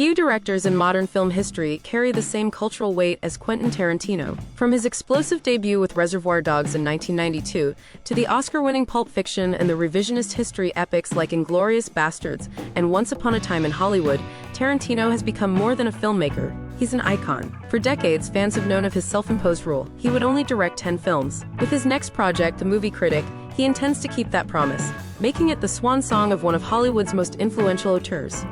Few directors in modern film history carry the same cultural weight as Quentin Tarantino. From his explosive debut with Reservoir Dogs in 1992 to the Oscar-winning Pulp Fiction and the revisionist history epics like Inglourious Basterds and Once Upon a Time in Hollywood, Tarantino has become more than a filmmaker. He's an icon. For decades, fans have known of his self-imposed rule. He would only direct 10 films. With his next project, The Movie Critic, he intends to keep that promise, making it the swan song of one of Hollywood's most influential auteurs.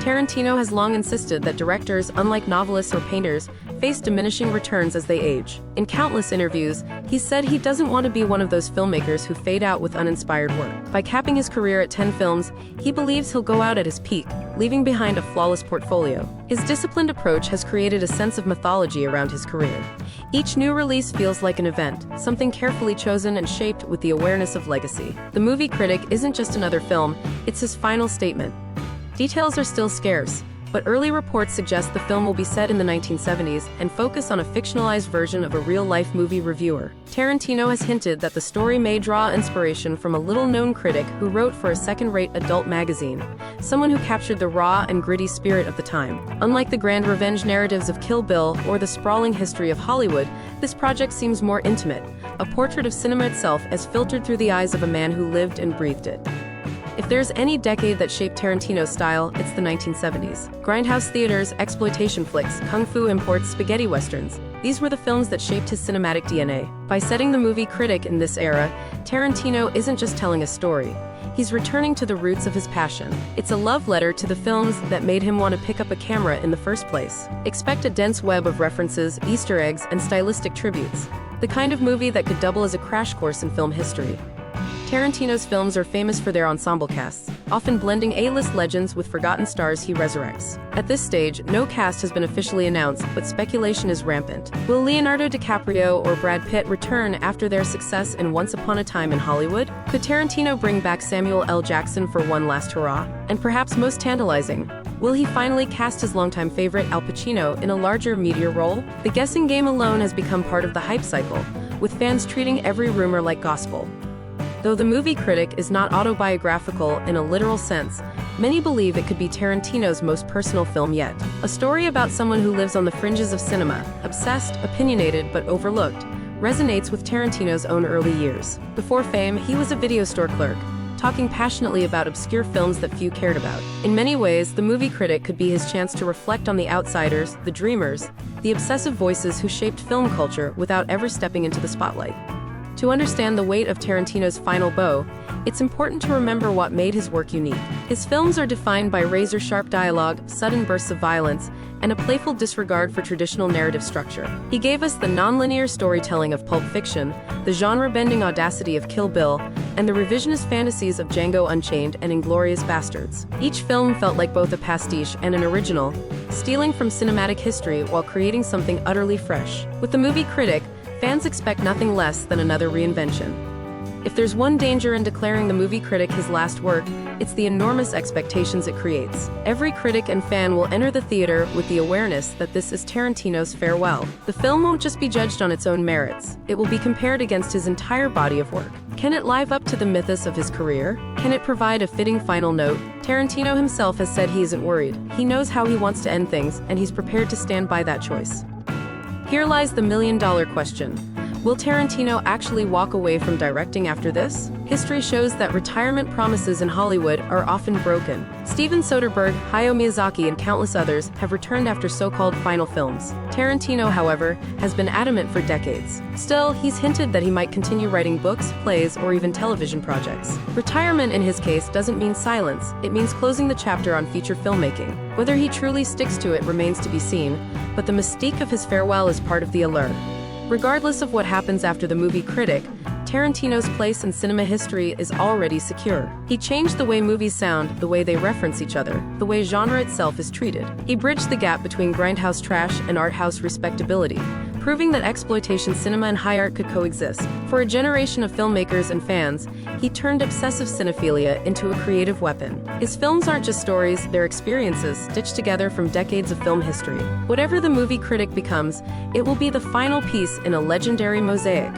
Tarantino has long insisted that directors, unlike novelists or painters, face diminishing returns as they age. In countless interviews, he said he doesn't want to be one of those filmmakers who fade out with uninspired work. By capping his career at 10 films, he believes he'll go out at his peak, leaving behind a flawless portfolio. His disciplined approach has created a sense of mythology around his career. Each new release feels like an event, something carefully chosen and shaped with the awareness of legacy. The Movie Critic isn't just another film, it's his final statement. Details are still scarce, but early reports suggest the film will be set in the 1970s and focus on a fictionalized version of a real-life movie reviewer. Tarantino has hinted that the story may draw inspiration from a little-known critic who wrote for a second-rate adult magazine, someone who captured the raw and gritty spirit of the time. Unlike the grand revenge narratives of Kill Bill or the sprawling history of Hollywood, this project seems more intimate, a portrait of cinema itself as filtered through the eyes of a man who lived and breathed it. If there's any decade that shaped Tarantino's style, it's the 1970s. Grindhouse theaters, exploitation flicks, kung fu imports, spaghetti westerns. These were the films that shaped his cinematic DNA. By setting The Movie Critic in this era, Tarantino isn't just telling a story. He's returning to the roots of his passion. It's a love letter to the films that made him want to pick up a camera in the first place. Expect a dense web of references, Easter eggs, and stylistic tributes. The kind of movie that could double as a crash course in film history. Tarantino's films are famous for their ensemble casts, often blending A-list legends with forgotten stars he resurrects. At this stage, no cast has been officially announced, but speculation is rampant. Will Leonardo DiCaprio or Brad Pitt return after their success in Once Upon a Time in Hollywood? Could Tarantino bring back Samuel L. Jackson for one last hurrah? And perhaps most tantalizing, will he finally cast his longtime favorite Al Pacino in a larger, meatier role? The guessing game alone has become part of the hype cycle, with fans treating every rumor like gospel. Though The Movie Critic is not autobiographical in a literal sense, many believe it could be Tarantino's most personal film yet. A story about someone who lives on the fringes of cinema, obsessed, opinionated, but overlooked, resonates with Tarantino's own early years. Before fame, he was a video store clerk, talking passionately about obscure films that few cared about. In many ways, The Movie Critic could be his chance to reflect on the outsiders, the dreamers, the obsessive voices who shaped film culture without ever stepping into the spotlight. To understand the weight of Tarantino's final bow, it's important to remember what made his work unique. His films are defined by razor-sharp dialogue, sudden bursts of violence, and a playful disregard for traditional narrative structure. He gave us the nonlinear storytelling of Pulp Fiction, the genre-bending audacity of Kill Bill, and the revisionist fantasies of Django Unchained and Inglourious Basterds. Each film felt like both a pastiche and an original, stealing from cinematic history while creating something utterly fresh. With The Movie Critic, fans expect nothing less than another reinvention. If there's one danger in declaring The Movie Critic his last work, it's the enormous expectations it creates. Every critic and fan will enter the theater with the awareness that this is Tarantino's farewell. The film won't just be judged on its own merits, it will be compared against his entire body of work. Can it live up to the mythos of his career? Can it provide a fitting final note? Tarantino himself has said he isn't worried. He knows how he wants to end things, and he's prepared to stand by that choice. Here lies the million-dollar question. Will Tarantino actually walk away from directing after this? History shows that retirement promises in Hollywood are often broken. Steven Soderbergh, Hayao Miyazaki, and countless others have returned after so-called final films. Tarantino, however, has been adamant for decades. Still, he's hinted that he might continue writing books, plays, or even television projects. Retirement in his case doesn't mean silence, it means closing the chapter on feature filmmaking. Whether he truly sticks to it remains to be seen, but the mystique of his farewell is part of the allure. Regardless of what happens after The Movie Critic, Tarantino's place in cinema history is already secure. He changed the way movies sound, the way they reference each other, the way genre itself is treated. He bridged the gap between grindhouse trash and art house respectability, proving that exploitation cinema and high art could coexist. For a generation of filmmakers and fans, he turned obsessive cinephilia into a creative weapon. His films aren't just stories, they're experiences stitched together from decades of film history. Whatever The Movie Critic becomes, it will be the final piece in a legendary mosaic.